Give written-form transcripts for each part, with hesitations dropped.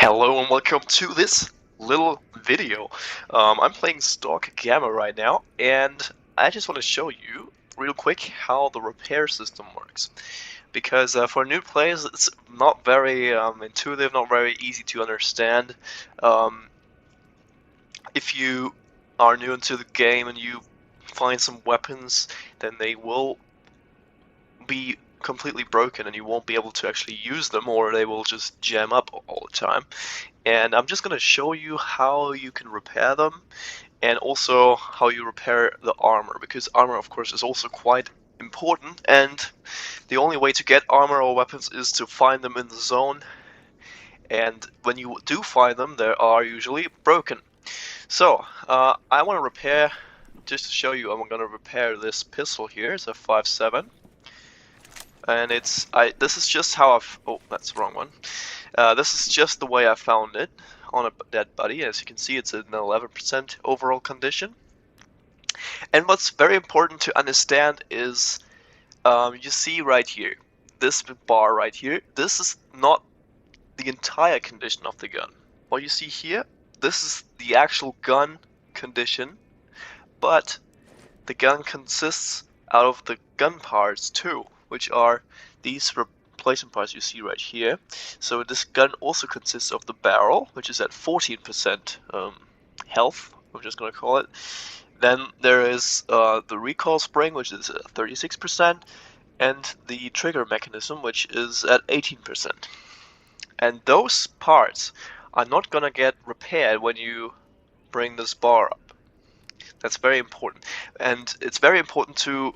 Hello and welcome to this little video. I'm playing Stalker Gamma right now, and I just want to show you real quick how the repair system works. Because for new players, it's not very intuitive, not very easy to understand. Um, if you are new into the game and you find some weapons, then they will be completely broken and you won't be able to actually use them, or they will just jam up all the time. And I'm just going to show you how you can repair them, and also how you repair the armor, because armor of course is also quite important, and the only way to get armor or weapons is to find them in the zone, and when you do find them, they are usually broken. So I want to repair, just to show you, I'm going to repair this pistol here. It's a 5.7, and this is just how oh, that's the wrong one. This is just the way I found it on a dead body. As you can see, it's in 11% overall condition. And what's very important to understand is, you see right here, this bar right here, this is not the entire condition of the gun. What you see here, this is the actual gun condition, but the gun consists out of the gun parts too, which are these replacement parts you see right here. So this gun also consists of the barrel, which is at 14% health, we're just going to call it. Then there is the recoil spring, which is at 36%, and the trigger mechanism, which is at 18%. And those parts are not going to get repaired when you bring this bar up. That's very important. And it's very important to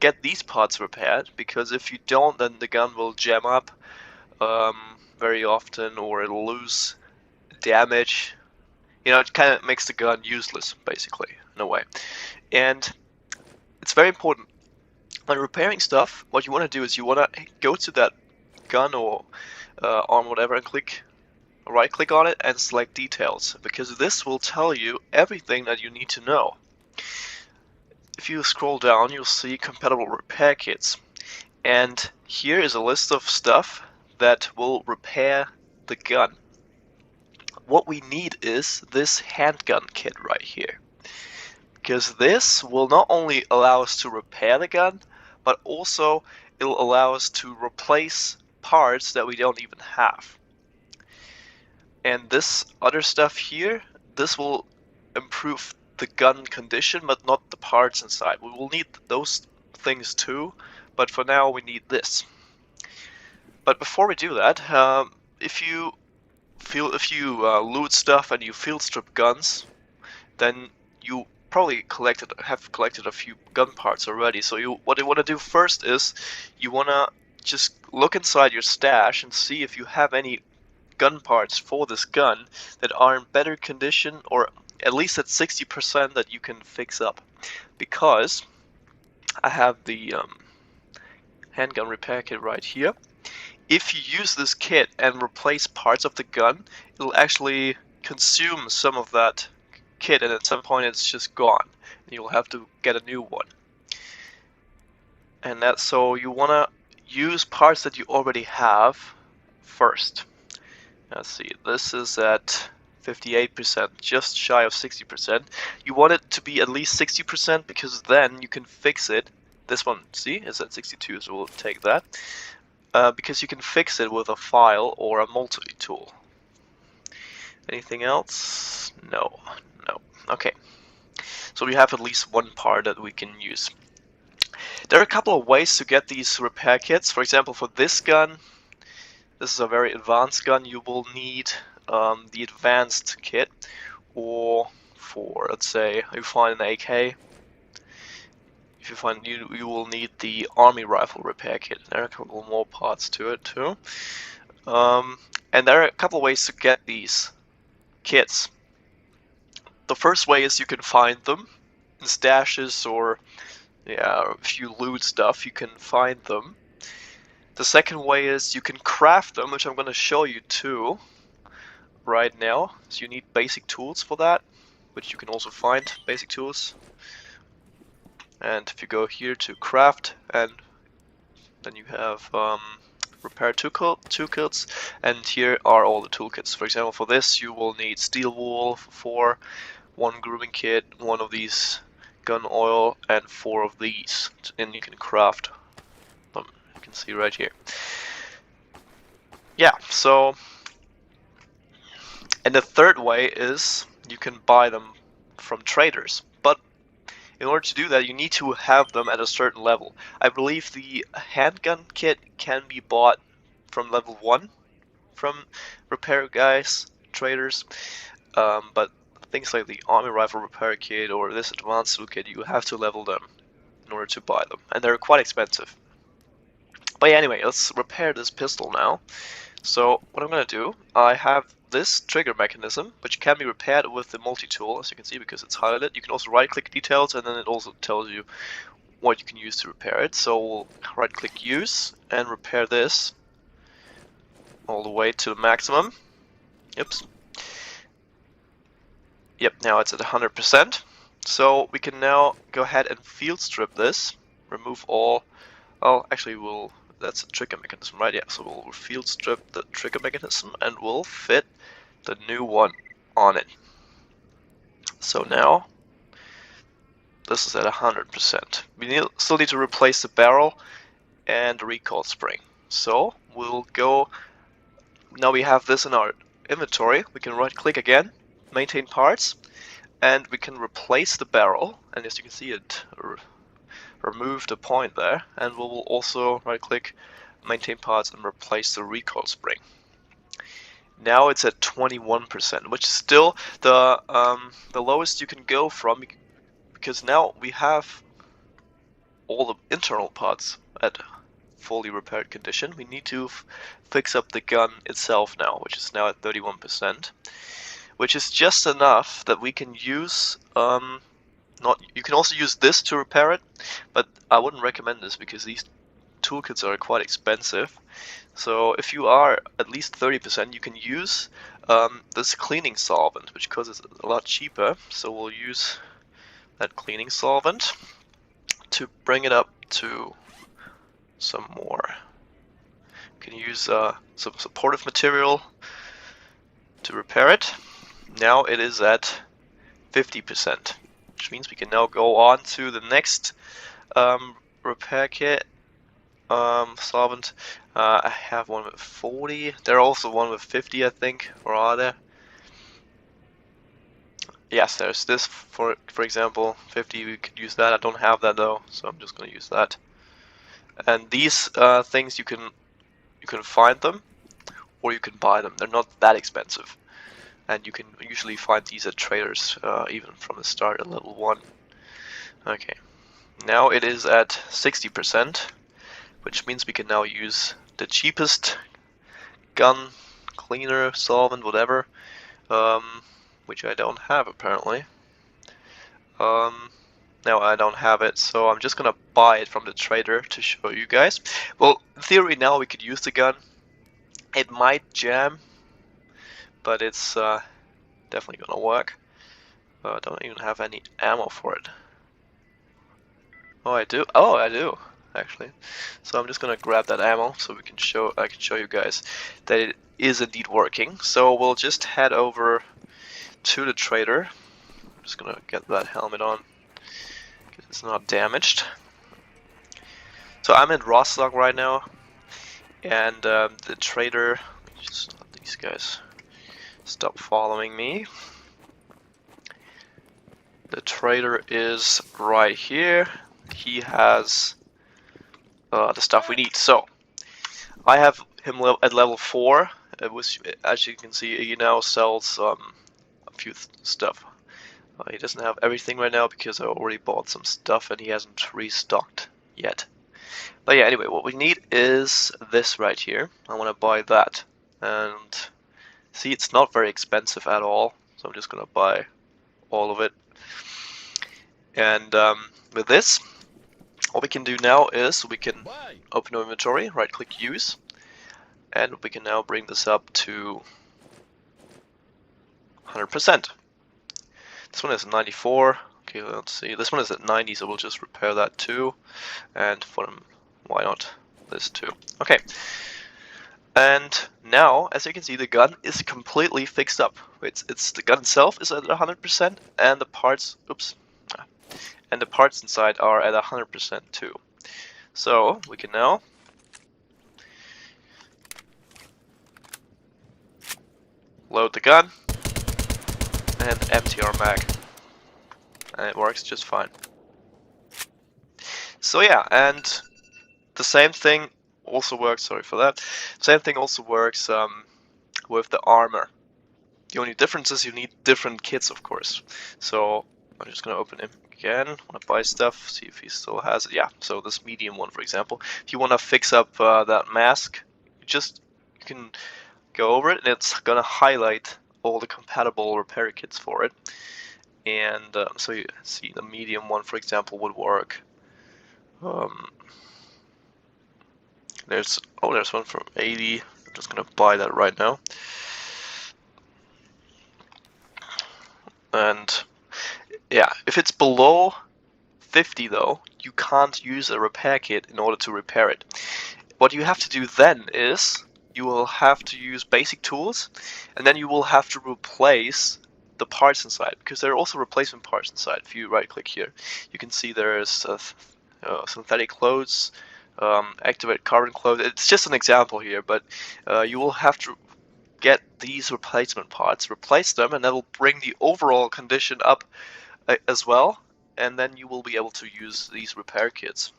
get these parts repaired, because if you don't, then the gun will jam up very often, or it'll lose damage. You know, it kind of makes the gun useless, basically, in a way. And it's very important. When repairing stuff, what you want to do is you want to go to that gun or arm, whatever, and right-click on it and select details, because this will tell you everything that you need to know. If you scroll down, you'll see compatible repair kits, and here is a list of stuff that will repair the gun. What we need is this handgun kit right here, because this will not only allow us to repair the gun, but also it'll allow us to replace parts that we don't even have. And this other stuff here, this will improve the gun condition, but not the parts inside. We will need those things too, but for now we need this. But before we do that, if you loot stuff and you field strip guns, then you probably have collected a few gun parts already. So what you want to do first is you want to just look inside your stash and see if you have any gun parts for this gun that are in better condition, or at least at 60% that you can fix up. Because I have the handgun repair kit right here. If you use this kit and replace parts of the gun, it'll actually consume some of that kit, and at some point it's just gone. And you'll have to get a new one. And that's so you want to use parts that you already have first. Let's see, this is at 58%, just shy of 60%. You want it to be at least 60%, because then you can fix it. This one, see, is at 62, so we'll take that. Because you can fix it with a file or a multi-tool. Anything else? No. Okay. So we have at least one part that we can use. There are a couple of ways to get these repair kits. For example, for this gun, this is a very advanced gun, you will need the advanced kit. Or for, let's say, you find an AK, if you find you will need the army rifle repair kit. There are a couple more parts to it too. And there are a couple of ways to get these kits. The first way is you can find them in stashes, or if you loot stuff, you can find them. The second way is you can craft them, which I'm going to show you too right now. So you need basic tools for that, which you can also find basic tools. And if you go here to craft, and then you have repair toolkits, and here are all the toolkits. For example, for this you will need steel wool for 1 grooming kit, 1 of these gun oil, and 4 of these, and you can craft them. You can see right here. Yeah, so, and the third way is you can buy them from traders, but in order to do that you need to have them at a certain level. I believe the handgun kit can be bought from level 1 from repair guys, traders, but things like the army rifle repair kit or this advanced tool kit, you have to level them in order to buy them, and they're quite expensive. But yeah, anyway, let's repair this pistol now. So what I'm gonna do, I have this trigger mechanism, which can be repaired with the multi-tool, as you can see, because it's highlighted. You can also right-click details, and then it also tells you what you can use to repair it. So we'll right-click use and repair this all the way to the maximum. Oops. Yep, now it's at 100%. So we can now go ahead and field strip this, remove all. Well, actually, that's a trigger mechanism, right? Yeah, so we'll field strip the trigger mechanism and we'll fit the new one on it. So now this is at 100%. We still need to replace the barrel and the recoil spring. So we'll go. Now we have this in our inventory. We can right click again, maintain parts, and we can replace the barrel. And as you can see, it removed a point there. And we will also right click, maintain parts, and replace the recoil spring. Now it's at 21%, which is still the lowest you can go from, because now we have all the internal parts at fully repaired condition. We need to fix up the gun itself now, which is now at 31%, which is just enough that we can use. You can also use this to repair it, but I wouldn't recommend this because these toolkits are quite expensive. So if you are at least 30%, you can use this cleaning solvent, which costs a lot cheaper. So we'll use that cleaning solvent to bring it up to some more. You can use some supportive material to repair it. Now it is at 50%, which means we can now go on to the next repair kit. Solvent. I have one with 40. There's also one with 50, I think. Or are there? Yes, there's this for example, 50. We could use that. I don't have that though, so I'm just gonna use that. And these things you can find them, or you can buy them. They're not that expensive, and you can usually find these at traders even from the start at level 1. Okay, now it is at 60%. Which means we can now use the cheapest gun cleaner, solvent, whatever, which I don't have apparently. Now I don't have it, so I'm just gonna buy it from the trader to show you guys. Well, in theory now we could use the gun. It might jam, but it's definitely gonna work. I don't even have any ammo for it. Oh, I do. Oh, I do. Actually, so I'm just gonna grab that ammo so I can show you guys that it is indeed working. So we'll just head over to the trader. I'm just gonna get that helmet on because it's not damaged. So I'm in Rostock right now, and the trader. Let me just let these guys stop following me. The trader is right here. He has the stuff we need. So I have him at level 4. As you can see, he now sells a few stuff. He doesn't have everything right now because I already bought some stuff and he hasn't restocked yet. But yeah, anyway, what we need is this right here. I want to buy that, and see, it's not very expensive at all. So I'm just gonna buy all of it. And with this, what we can do now is we can open our inventory, right click use, and we can now bring this up to 100%. This one is at 94. Okay, let's see. This one is at 90, so we'll just repair that too. And for them, why not this too? Okay. And now, as you can see, the gun is completely fixed up. It's the gun itself is at 100%, and the parts, oops, and the parts inside are at 100% too. So we can now load the gun and empty our mag, and it works just fine. So yeah, and the same thing also works. Sorry for that. Same thing also works with the armor. The only difference is you need different kits, of course. So I'm just gonna open him again. Wanna buy stuff, see if he still has it. Yeah. So this medium one, for example. If you wanna fix up that mask, you can go over it, and it's gonna highlight all the compatible repair kits for it. And so you see the medium one, for example, would work. There's one from 80. I'm just gonna buy that right now. And yeah, if it's below 50 though, you can't use a repair kit in order to repair it. What you have to do then is you will have to use basic tools, and then you will have to replace the parts inside, because there are also replacement parts inside. If you right click here, you can see there's synthetic clothes, activate carbon clothes. It's just an example here, but you will have to get these replacement parts, replace them, and that will bring the overall condition up as well, and then you will be able to use these repair kits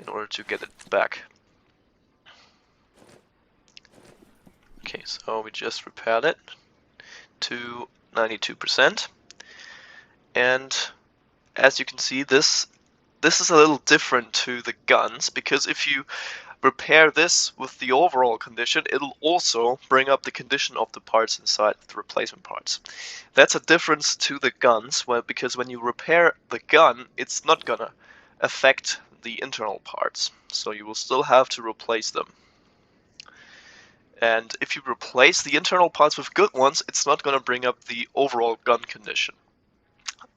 in order to get it back. Okay, so we just repaired it to 92%, and as you can see, this is a little different to the guns, because if you repair this with the overall condition, it'll also bring up the condition of the parts inside, the replacement parts. That's a difference to the guns, because when you repair the gun, it's not gonna affect the internal parts, so you will still have to replace them. And if you replace the internal parts with good ones, it's not gonna bring up the overall gun condition.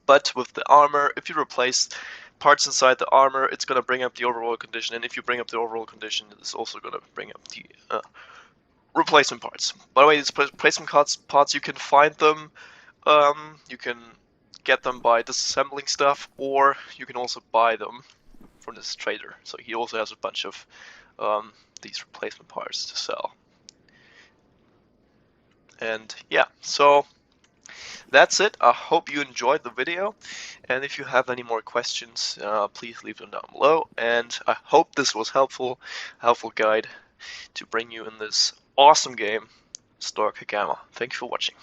But with the armor, if you replace parts inside the armor, it's going to bring up the overall condition, and if you bring up the overall condition, it's also going to bring up the replacement parts. By the way, these replacement parts, you can find them, you can get them by disassembling stuff, or you can also buy them from this trader. So he also has a bunch of these replacement parts to sell. And yeah, so that's it. I hope you enjoyed the video, and if you have any more questions, please leave them down below. And I hope this was helpful guide to bring you in this awesome game, Stalker Gamma. Thank you for watching.